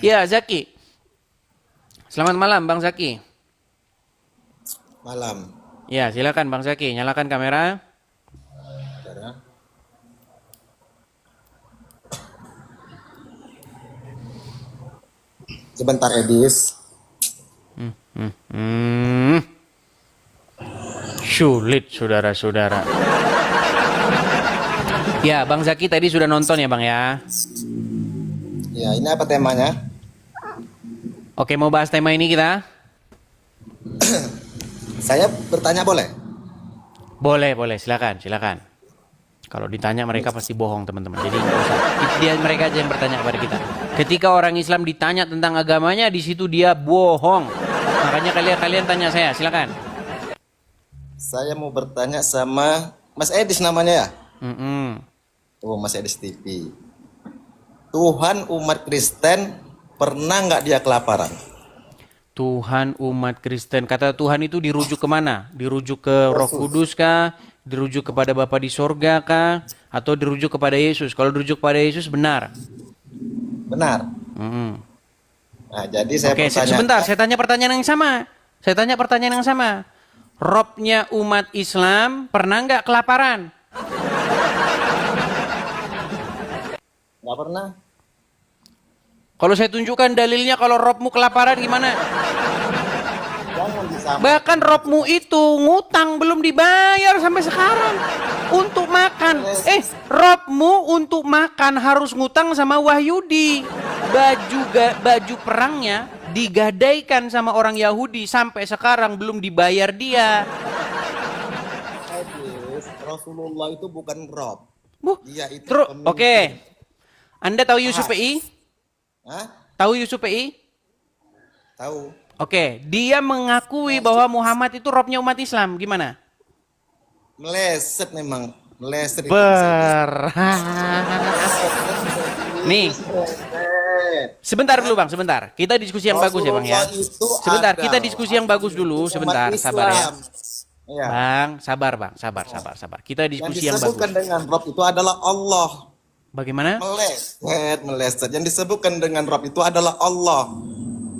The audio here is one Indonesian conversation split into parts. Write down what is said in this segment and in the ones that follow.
Ya, Zaki. Selamat malam, Bang Zaki. Malam. Ya, silakan Bang Zaki, nyalakan kamera. Saudara. Sebentar Edis. Hmm, sulit, saudara-saudara. Ya, Bang Zaki tadi sudah nonton ya, Bang ya. Ya, ini apa temanya? Oke, mau bahas tema ini kita? Saya bertanya boleh? Boleh, boleh, silakan, silakan. Kalau ditanya mereka pasti bohong, teman-teman. Jadi nggak usah. Dia mereka aja yang bertanya kepada kita. Ketika orang Islam ditanya tentang agamanya, di situ dia bohong. Makanya kalian tanya saya, silakan. Saya mau bertanya sama Mas Edis namanya ya? Mm-mm. Oh, Mas Edis TV. Tuhan umat Kristen pernah nggak dia kelaparan? Tuhan umat Kristen. Kata Tuhan itu dirujuk kemana? Dirujuk ke Roh Yesus. Kudus kah? Dirujuk kepada Bapa di sorga kah? Atau dirujuk kepada Yesus? Kalau dirujuk kepada Yesus benar. Benar. Mm-mm. Nah, jadi saya Oke, bertanya, sebentar. Saya tanya pertanyaan yang sama. Saya tanya pertanyaan yang sama. Robnya umat Islam pernah nggak kelaparan? nggak pernah? Kalau saya tunjukkan dalilnya kalau Robmu kelaparan gimana? Jangan disamakan. Bahkan Robmu itu ngutang belum dibayar sampai sekarang untuk makan. Robmu untuk makan harus ngutang sama Wahyudi. Baju perangnya digadaikan sama orang Yahudi sampai sekarang belum dibayar dia. Edis, Rasulullah itu bukan Rob. Bu, Dia itu terus pemimpin. oke. Anda tahu Yusuf Ahad. PI? Hah? Tahu Yusuf PI? Tahu? Oke, dia mengakui bahwa Muhammad itu robnya umat Islam. Gimana? Meleset memang. Meleset itu Mas Edis. Ber. Nih, sebentar dulu Bang, sebentar. Kita diskusi yang bagus ya Bang ya. Rasulullah itu Sebentar, kita adalah diskusi yang bagus dulu. pemimpin umat Sebentar, sabar ya. Islam. Ya. Bang, sabar Bang, sabar. Kita Yang diskusi yang disebutkan bagus. dengan Rob itu adalah Allah. Bagaimana? Meleset. Yang disebutkan dengan Rob itu adalah Allah.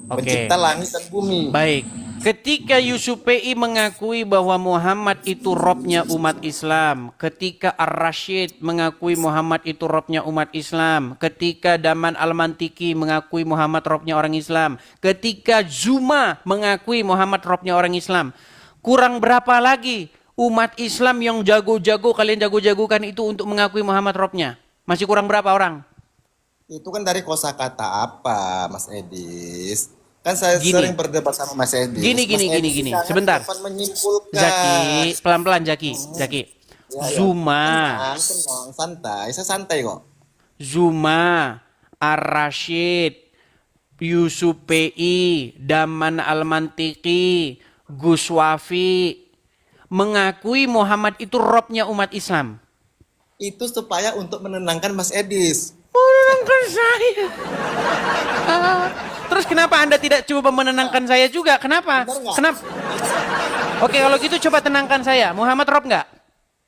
Oke, Pencipta langit dan bumi. baik. Ketika Yusuf PI mengakui bahwa Muhammad itu robnya umat Islam, ketika Ar-Rasyid mengakui Muhammad itu robnya umat Islam, ketika Daman Al-Mantiki mengakui Muhammad robnya orang Islam, ketika Zuma mengakui Muhammad robnya orang Islam, kurang berapa lagi umat Islam yang jago-jago kalian jago-jagokan itu untuk mengakui Muhammad robnya? Masih kurang berapa orang? Itu kan dari kosakata apa, Mas Edis? Kan saya Gini, sering berdebat sama Mas Edis. gini, Mas gini, gini, Edis gini. jangan Sebentar. dapat menyimpulkan. Zaki, pelan-pelan Zaki. Ya, ya. Zuma, Tenang, santai. Saya santai kok. Zuma, Ar-Rasyid, Yusuf PI, Daman Al-Mantiki, Gus Wafi mengakui Muhammad itu robnya umat Islam. Itu supaya untuk menenangkan Mas Edis. Menenangkan saya. Ah, terus kenapa Anda tidak coba menenangkan saya juga? Kenapa? Benar nggak? Kenapa? Oke, kalau gitu coba tenangkan saya. Muhammad rob nggak?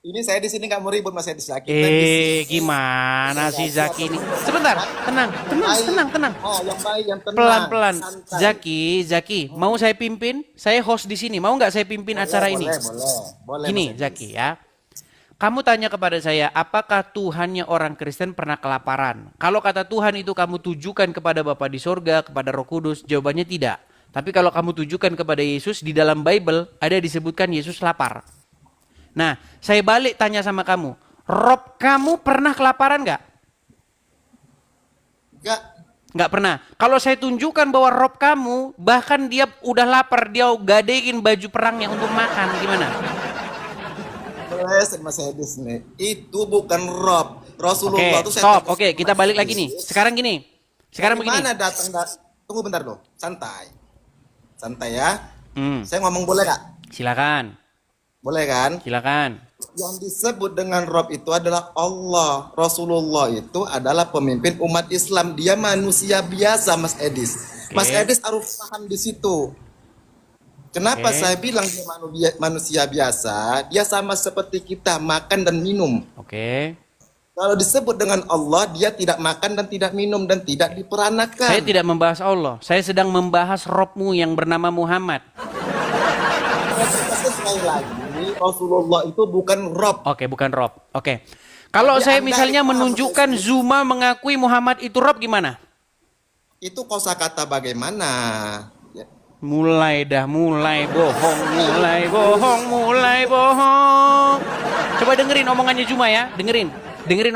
Ini saya di sini nggak mau ribut Mas Edis. Kita di sini. Gimana sih Zaki ini? Sebentar, tenang. Oh, yang baik, yang tenang. Pelan-pelan. Santai. Zaki, mau saya pimpin? Saya host di sini. Mau nggak saya pimpin acara ini? Boleh, Gini, Mas Edis. Zaki ya. Kamu tanya kepada saya, apakah Tuhannya orang Kristen pernah kelaparan? Kalau kata Tuhan itu kamu tujukan kepada Bapa di sorga, kepada Roh Kudus, jawabannya tidak. Tapi kalau kamu tujukan kepada Yesus, di dalam Bible ada disebutkan Yesus lapar. Nah, saya balik tanya sama kamu, Rob kamu pernah kelaparan nggak? Enggak. Nggak pernah. Kalau saya tunjukkan bahwa Rob kamu, bahkan dia udah lapar, dia gadein baju perangnya untuk makan, gimana? Mas Edis nih. Itu bukan Rob. Rasulullah Oke, tuh saya stop. tanya Oke, sama kita Mas balik lagi nih. Edis. Sekarang Dari begini. mana datang? Tunggu bentar loh. Santai. Santai ya. Hmm, Saya ngomong boleh nggak? silakan. Boleh kan? Silakan. Yang disebut dengan Rob itu adalah Allah. Rasulullah itu adalah pemimpin umat Islam. Dia manusia biasa, Mas Edis. Mas Oke. Edis harus paham di situ. Kenapa Oke. saya bilang dia manusia biasa? Dia sama seperti kita, makan dan minum. Oke. Kalau disebut dengan Allah, dia tidak makan dan tidak minum dan tidak diperanakan. Saya tidak membahas Allah. Saya sedang membahas Robmu yang bernama Muhammad. Sekali lagi, Rasulullah itu bukan Rob. Oke, bukan Rob. Oke. Kalau Jadi saya Anda misalnya itu menunjukkan harus- Zuma mengakui Muhammad itu Rob gimana? Itu kosakata bagaimana? Ya. Mulai bohong, mulai bohong. Coba dengerin omongannya Zuma ya, dengerin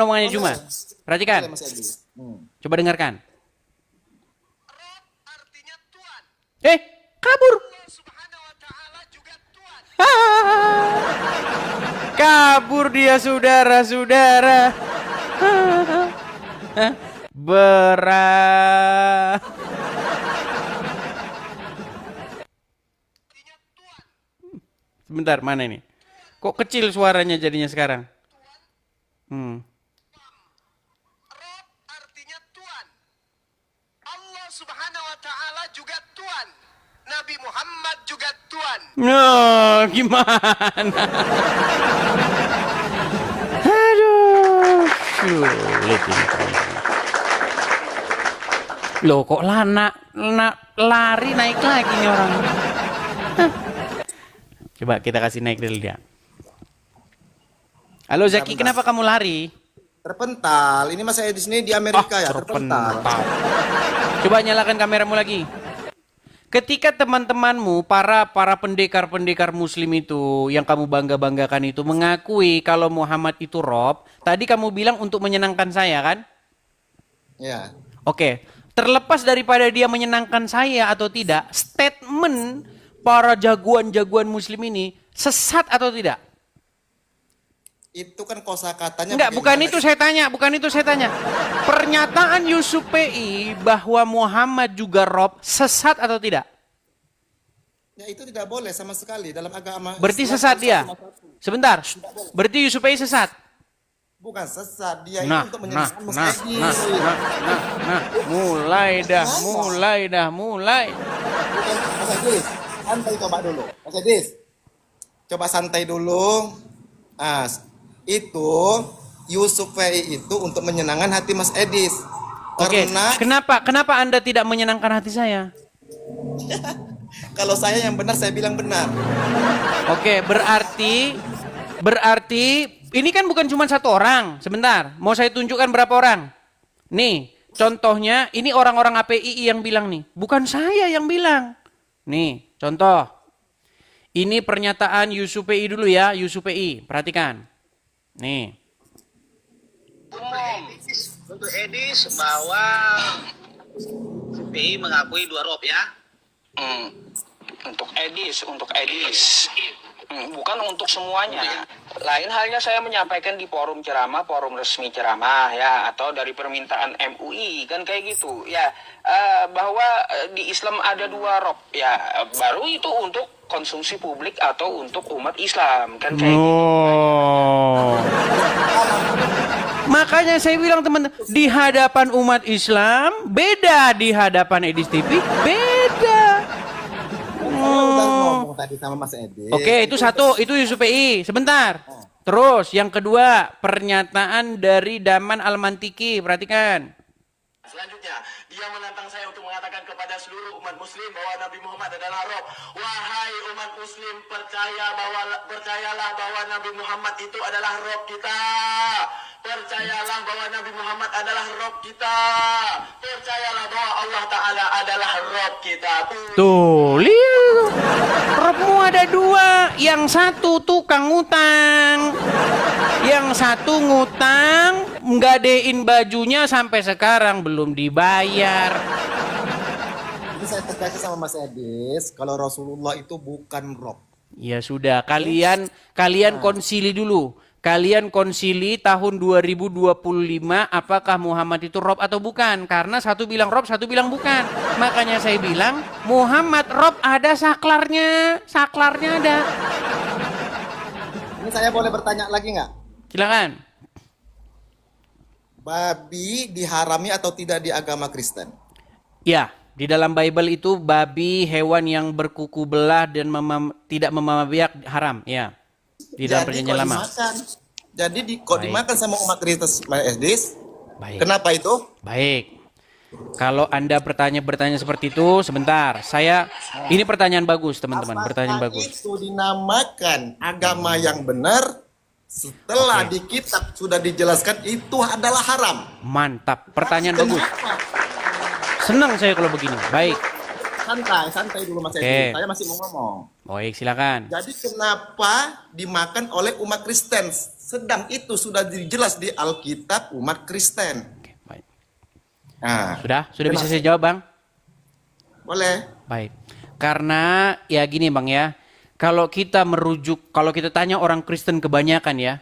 omongannya Zuma. Perhatikan, Mas Edi. coba dengarkan. Rob artinya Tuhan. Kabur. Allah Subhanahu wa taala juga Tuhan. Kabur dia saudara-saudara. Berah. Artinya Tuhan. Sebentar, mana ini? Kok kecil suaranya jadinya sekarang? Rob artinya Tuhan. Allah Subhanahu wa taala juga Tuhan. Nabi Muhammad juga Tuhan. Nah, gimana? Aduh, sulit ini. Loh, kok lari naik lagi nih orang. Hah. Coba kita kasih naik dulu dia. Halo Zaki, kenapa kamu lari? Terpental. Ini Mas Edi sini di Amerika ya, terpental. Coba nyalakan kameramu lagi. Ketika teman-temanmu, para pendekar-pendekar muslim itu yang kamu bangga-banggakan itu mengakui kalau Muhammad itu Rob, tadi kamu bilang untuk menyenangkan saya kan? Ya. Oke, terlepas daripada dia menyenangkan saya atau tidak, statement para jagoan-jagoan muslim ini sesat atau tidak? Itu kan kosakatanya. Enggak, bukan itu saya tanya. Pernyataan Yusuf PI bahwa Muhammad juga Rob sesat atau tidak? Ya itu tidak boleh sama sekali dalam agama. Berarti Islam sesat harus dia. satu satu. Sebentar. Berarti Yusuf PI sesat. Bukan sesat, dia itu Nah, untuk nah, menyenangkan Mas nah, Edi. nah. Mulai dah. Bukan, Mas Edi, santai coba dulu. Mas Edi, coba santai dulu. Ah, itu Yusuf VI itu untuk menyenangkan hati Mas Edis. Oke, Karena kenapa Anda tidak menyenangkan hati saya? kalau saya yang benar saya bilang benar. Oke, berarti ini kan bukan cuma satu orang. Sebentar, mau saya tunjukkan berapa orang? Nih, contohnya ini orang-orang API yang bilang nih, bukan saya yang bilang. Nih, contoh. Ini pernyataan Yusuf PI dulu ya, Yusuf PI. Perhatikan. Nih. Untuk Edis bahwa PI mengakui dua rob ya. Untuk Edis. Bukan untuk semuanya. Lain halnya saya menyampaikan di forum ceramah, forum resmi ceramah ya, atau dari permintaan MUI kan kayak gitu ya, bahwa di Islam ada dua rob ya, baru itu untuk konsumsi publik atau untuk umat Islam kan kayak gitu. Makanya saya bilang teman-teman, di hadapan umat Islam beda, di hadapan Edis TV beda. Saya udah ngomong tadi sama Mas Edi. Oke, itu satu, itu Yusuf PI. Sebentar. Terus yang kedua, pernyataan dari Daman Al-Mantiki. Perhatikan. Selanjutnya, dia menantang saya untuk mengatakan kepada seluruh umat muslim bahwa Nabi Muhammad adalah Rob. Wahai umat muslim, percayalah bahwa Nabi Muhammad itu adalah Rob kita. Percayalah bahwa Nabi Muhammad adalah Rob kita. Percayalah bahwa Allah Ta'ala adalah Rob kita. Tuh, lihat. Robmu ada dua. Yang satu tukang ngutang. Yang satu ngutang, nggadein bajunya sampai sekarang belum dibayar. Ini saya tegaskan sama Mas Edis, kalau Rasulullah itu bukan Rob. Ya sudah, kalian konsili dulu. Kalian konsili tahun 2025 apakah Muhammad itu Rob atau bukan? Karena satu bilang Rob, satu bilang bukan. Makanya saya bilang Muhammad Rob ada saklarnya. Saklarnya ada. Ini saya boleh bertanya lagi nggak? Silakan. Babi diharami atau tidak di agama Kristen? Ya, di dalam Bible itu babi hewan yang berkuku belah dan tidak memabia haram, ya. Di dalam perjanjian lama. Jadi kok Baik. dimakan sama umat Kristen Mas Edis? Baik. Kenapa itu? Baik. Kalau Anda bertanya seperti itu, sebentar. Ini pertanyaan bagus, teman-teman. Pertanyaan Apakah bagus. itu dinamakan agama yang benar? Setelah Oke. di kitab sudah dijelaskan itu adalah haram. Mantap. Pertanyaan bagus. Kenapa? Senang saya kalau begini. Baik. Santai dulu Mas Oke. Edis. Saya masih mau ngomong. Baik, silakan. Jadi kenapa dimakan oleh umat Kristen? Sedang itu sudah dijelas di Alkitab umat Kristen. Oke, baik. Nah, Sudah bisa saya jawab, Bang? boleh. Baik. Karena ya gini, Bang ya. Kalau kita tanya orang Kristen kebanyakan ya,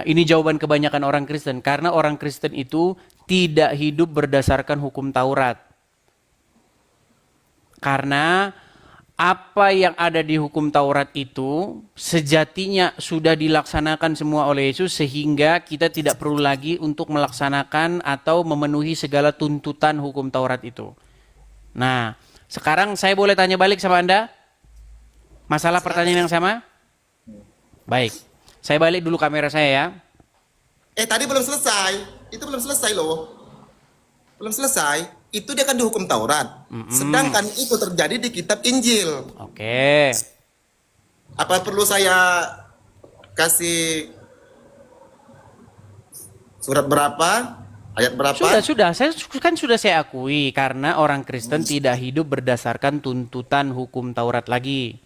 ini jawaban kebanyakan orang Kristen. Karena orang Kristen itu tidak hidup berdasarkan hukum Taurat. Karena apa yang ada di hukum Taurat itu sejatinya sudah dilaksanakan semua oleh Yesus sehingga kita tidak perlu lagi untuk melaksanakan atau memenuhi segala tuntutan hukum Taurat itu. Nah, sekarang saya boleh tanya balik sama Anda? Masalah pertanyaan yang sama? Baik. Saya balik dulu kamera saya ya. Tadi belum selesai. Itu belum selesai loh. Belum selesai. Itu dia kan di hukum Taurat. Sedangkan itu terjadi di kitab Injil. Oke. Apa perlu saya kasih surat berapa? Ayat berapa? Sudah. Sudah saya akui karena orang Kristen tidak hidup berdasarkan tuntutan hukum Taurat lagi.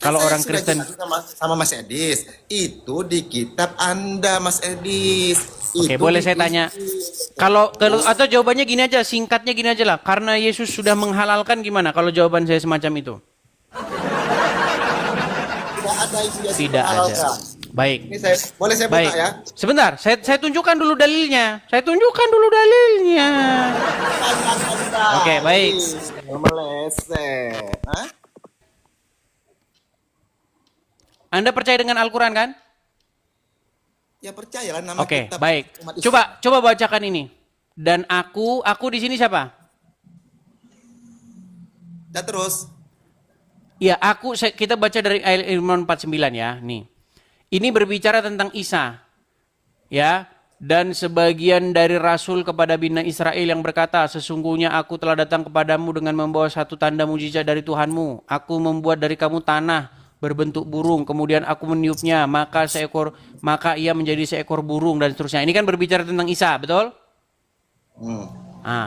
Kalau Saya orang sudah Kristen jelaskan sama Mas Edis, itu di kitab Anda, Mas Edis. Oke, Itu boleh di saya tanya. Injil. Kalau atau jawabannya gini aja, singkatnya gini aja lah. Karena Yesus sudah menghalalkan gimana kalau jawaban saya semacam itu? Tidak ada itu yang Tidak ada. dihalalkan. Baik. Ini boleh saya buka Baik. ya? Sebentar, saya tunjukkan dulu dalilnya. Oke, baik. Meleset. Hah? Anda percaya dengan Al-Quran kan? Ya percayalah nama Oke, kitab baik. umat Islam. Coba bacakan ini. Dan aku di sini siapa? Dan terus. Ya, kita baca dari ayat Imran 49 ya. Nih. Ini berbicara tentang Isa. Ya, dan sebagian dari rasul kepada bani Israel yang berkata, sesungguhnya aku telah datang kepadamu dengan membawa satu tanda mujizat dari Tuhanmu. Aku membuat dari kamu tanah berbentuk burung, kemudian aku meniupnya, maka ia menjadi seekor burung dan seterusnya. Ini kan berbicara tentang Isa, betul?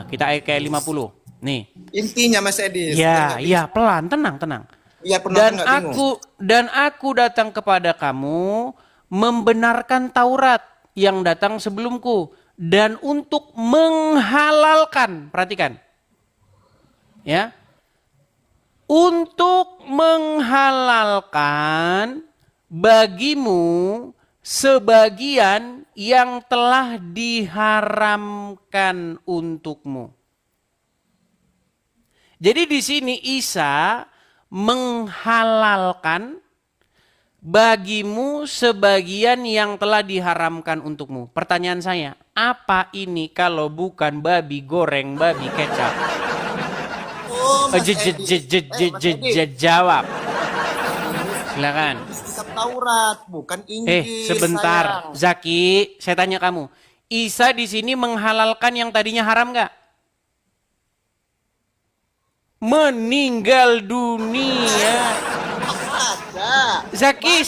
Kita ayat kayak 50. Nih. Intinya Mas Edis. Ya, pelan, tenang. Ya, penonton nggak bingung. Dan aku datang kepada kamu membenarkan Taurat yang datang sebelumku dan untuk menghalalkan, perhatikan. Ya. Untuk menghalalkan bagimu sebagian yang telah diharamkan untukmu. Jadi di sini Isa menghalalkan bagimu sebagian yang telah diharamkan untukmu. Pertanyaan saya, apa ini kalau bukan babi goreng, babi kecap? Mas Edis. Jawab. Silakan. Kitab Taurat, bukan Injil. Sebentar, sayang. Zaki, saya tanya kamu. Isa di sini menghalalkan yang tadinya haram nggak? Meninggal dunia. Ada. Zaki,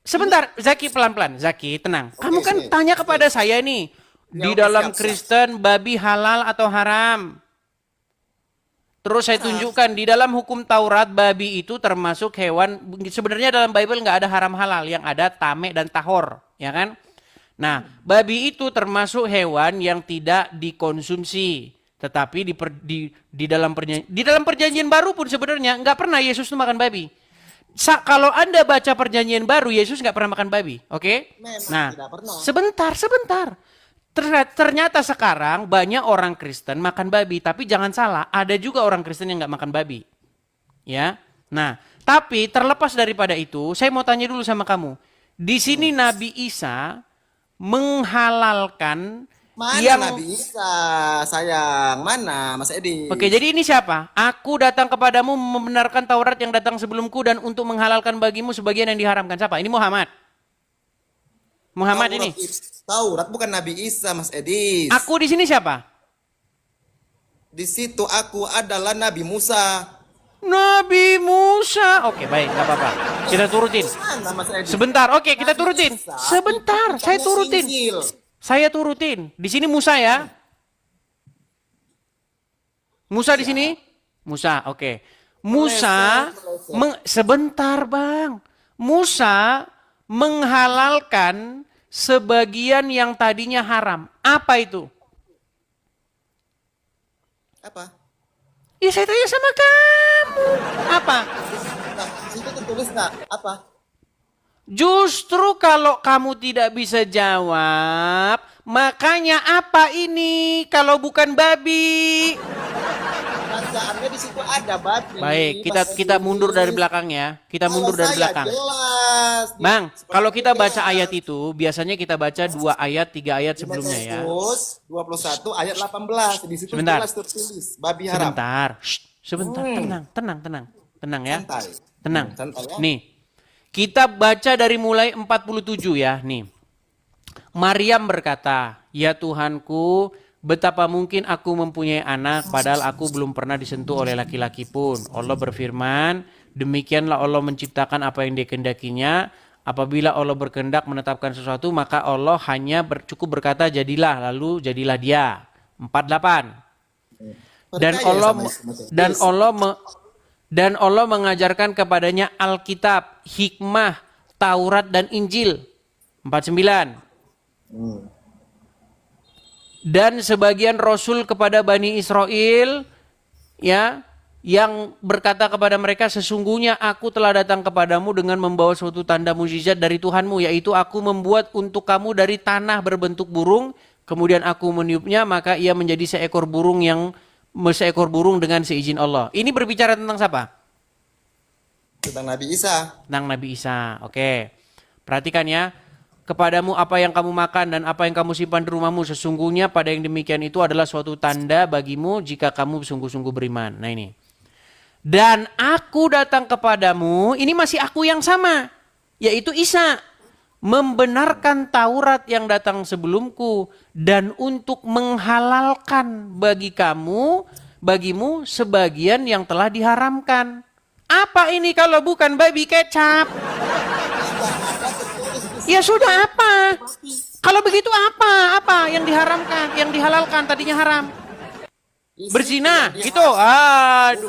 sebentar, Zaki pelan-pelan. Zaki, tenang. Kamu kan Oke. tanya kepada saya nih. Di oke, dalam siap. Kristen, babi halal atau haram? Terus saya tunjukkan di dalam hukum Taurat babi itu termasuk hewan. Sebenarnya dalam Bible nggak ada haram halal, yang ada tame dan tahor, ya kan? Nah, babi itu termasuk hewan yang tidak dikonsumsi, tetapi di dalam perjanjian baru pun sebenarnya nggak pernah Yesus itu makan babi. Kalau Anda baca perjanjian baru, Yesus nggak pernah makan babi, oke? Memang Nah, tidak pernah. sebentar. Ternyata sekarang banyak orang Kristen makan babi, tapi jangan salah, ada juga orang Kristen yang nggak makan babi, ya. Nah, tapi terlepas daripada itu, saya mau tanya dulu sama kamu. Di sini Nabi Isa menghalalkan Mana yang Nabi Isa, sayang? Mana Mas Edis? Oke, jadi ini siapa? Aku datang kepadamu membenarkan Taurat yang datang sebelumku dan untuk menghalalkan bagimu sebagian yang diharamkan. Siapa? Ini Muhammad. Muhammad ini. Taurat bukan Nabi Isa, Mas Edis. Aku di sini siapa? Di situ aku adalah Nabi Musa. Nabi Musa. Oke, baik, nggak apa-apa. Kita turutin. Mana, Mas Edis? Sebentar, oke, kita turutin. Musa, Sebentar, itu saya bukannya turutin. Injil. Saya turutin. Di sini Musa ya. Musa di sini? Musa, oke. Musa, sebentar Bang. Musa menghalalkan sebagian yang tadinya haram. Apa itu? Apa? Ya saya tanya sama kamu. Apa? Nah, situ tertulis nggak? Apa? Justru kalau kamu tidak bisa jawab, makanya apa ini kalau bukan babi? Bacaannya di situ ada babi. Baik, kita mundur dari belakang ya. Kita Kalau mundur dari saya belakang. Jelas. Bang, kalau kita baca Jelas. ayat itu, biasanya kita baca 2 ayat, 3 ayat sebelumnya ya. Yesus 21 ayat 18. Di situ Sebentar. jelas tertulis babi haram. Sebentar, sebentar, tenang ya. Santai. Tenang. Santai ya. Nih, kita baca dari mulai 47 ya, nih. Maryam berkata, "Ya Tuhanku, betapa mungkin aku mempunyai anak padahal aku belum pernah disentuh oleh laki-laki pun." Allah berfirman, "Demikianlah Allah menciptakan apa yang dikehendakinya. Apabila Allah berkehendak menetapkan sesuatu, maka Allah hanya cukup berkata jadilah, lalu jadilah dia." 48. Dan Percaya Allah sama Yesus. dan Allah mengajarkan kepadanya Alkitab, hikmah, Taurat dan Injil. 49. Dan sebagian rasul kepada Bani Israel ya yang berkata kepada mereka, sesungguhnya aku telah datang kepadamu dengan membawa suatu tanda mukjizat dari Tuhanmu, yaitu aku membuat untuk kamu dari tanah berbentuk burung, kemudian aku meniupnya, maka ia menjadi seekor burung dengan seizin Allah. Ini berbicara tentang siapa? Tentang Nabi Isa. Tentang Nabi Isa. Oke. Perhatikan ya. Kepadamu apa yang kamu makan dan apa yang kamu simpan di rumahmu, sesungguhnya pada yang demikian itu adalah suatu tanda bagimu jika kamu sungguh-sungguh beriman. Nah ini. Dan aku datang kepadamu, ini masih aku yang sama, yaitu Isa, membenarkan Taurat yang datang sebelumku dan untuk menghalalkan bagimu sebagian yang telah diharamkan. Apa ini kalau bukan babi kecap? Ya sudah, apa? Kalau begitu apa? Apa yang diharamkan, yang dihalalkan tadinya haram? Berzina, gitu. Aduh.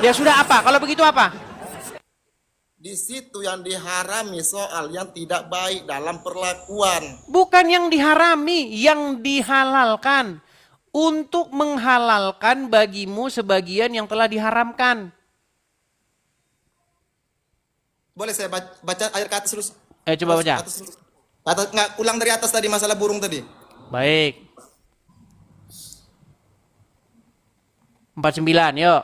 Ya sudah, apa? Kalau begitu apa? Di situ yang diharami soal yang tidak baik dalam perlakuan. Bukan yang diharami, yang dihalalkan. Untuk menghalalkan bagimu sebagian yang telah diharamkan. Boleh saya baca ayat ke atas terus? Coba baca. Atas, nggak, ulang dari atas tadi, masalah burung tadi. Baik. 49, yuk.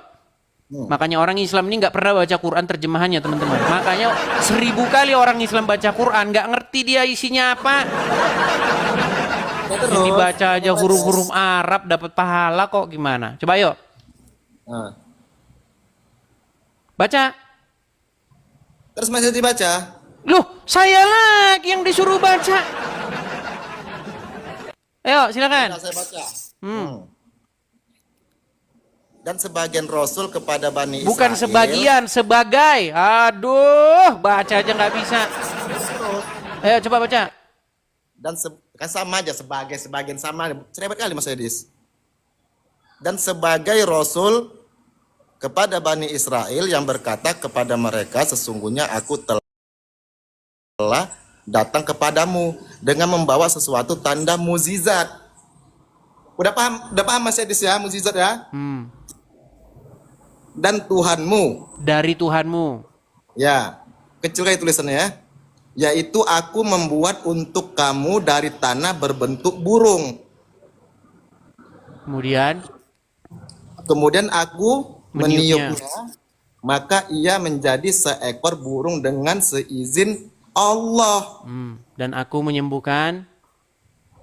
Makanya orang Islam ini nggak pernah baca Quran terjemahannya, teman-teman. Makanya 1000 kali orang Islam baca Quran, nggak ngerti dia isinya apa. Ini baca aja huruf-huruf Arab dapat pahala kok, gimana? Coba yuk. Baca. Terus masih dibaca? Loh, saya lagi yang disuruh baca. Ayo, silakan. Saya baca. Dan sebagian rasul kepada Bani Israel. Bukan sebagian, sebagai. Aduh, baca aja nggak bisa. Ayo, coba baca. Dan kan sama aja, sebagian sama. Cepat kali Mas Edis. Dan sebagai rasul kepada Bani Israel yang berkata kepada mereka, sesungguhnya aku telah datang kepadamu dengan membawa sesuatu tanda mukjizat. Udah paham Mas Edis ya, mukjizat ya? Dan Tuhanmu. Dari Tuhanmu. Ya, kecil kayak tulisannya ya. Yaitu aku membuat untuk kamu dari tanah berbentuk burung. Kemudian aku meniupnya, maka ia menjadi seekor burung dengan seizin Allah. Dan aku menyembuhkan.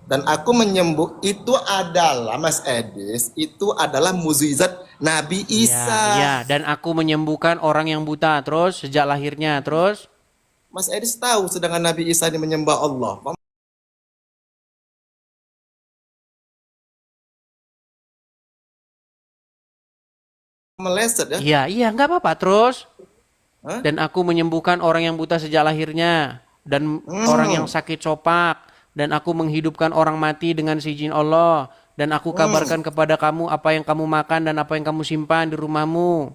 Dan aku menyembuh, itu adalah Mas Edis, itu adalah mukjizat Nabi Isa. Ya, dan aku menyembuhkan orang yang buta, terus sejak lahirnya, terus Mas Edis tahu sedangkan Nabi Isa ini menyembah Allah. Meleset ya. Iya, iya, nggak apa-apa. Terus, Hah? dan aku menyembuhkan orang yang buta sejak lahirnya, dan orang yang sakit copak, dan aku menghidupkan orang mati dengan seizin Allah, dan aku kabarkan kepada kamu apa yang kamu makan dan apa yang kamu simpan di rumahmu.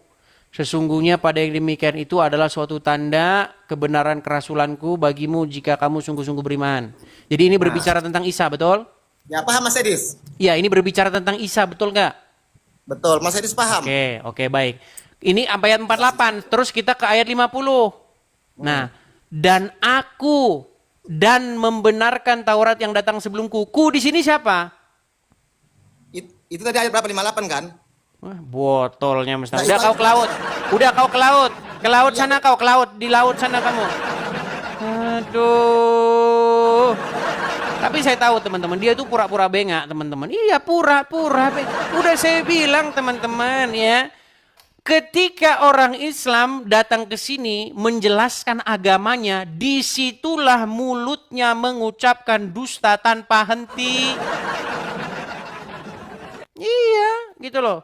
Sesungguhnya pada yang demikian itu adalah suatu tanda kebenaran kerasulanku bagimu jika kamu sungguh-sungguh beriman. Jadi ini berbicara tentang Isa, betul? Ya paham Mas Edis? Iya, ini berbicara tentang Isa, betul nggak? Betul, Mas Edis paham. Oke, baik. Ini ayat 48, terus kita ke ayat 50. Nah, dan aku dan membenarkan Taurat yang datang sebelumku. Ku di sini siapa? Itu tadi ayat berapa? 58 kan? Wah, botolnya mesti. Nah, Udah itu kau ke laut. Udah kau ke laut. Ke laut sana kau, ke laut. Di laut sana kamu. Aduh. Tapi saya tahu teman-teman, dia itu pura-pura bengak teman-teman. Iya, pura-pura bengak. Udah saya bilang teman-teman ya. Ketika orang Islam datang ke sini menjelaskan agamanya, disitulah mulutnya mengucapkan dusta tanpa henti. Iya, gitu loh.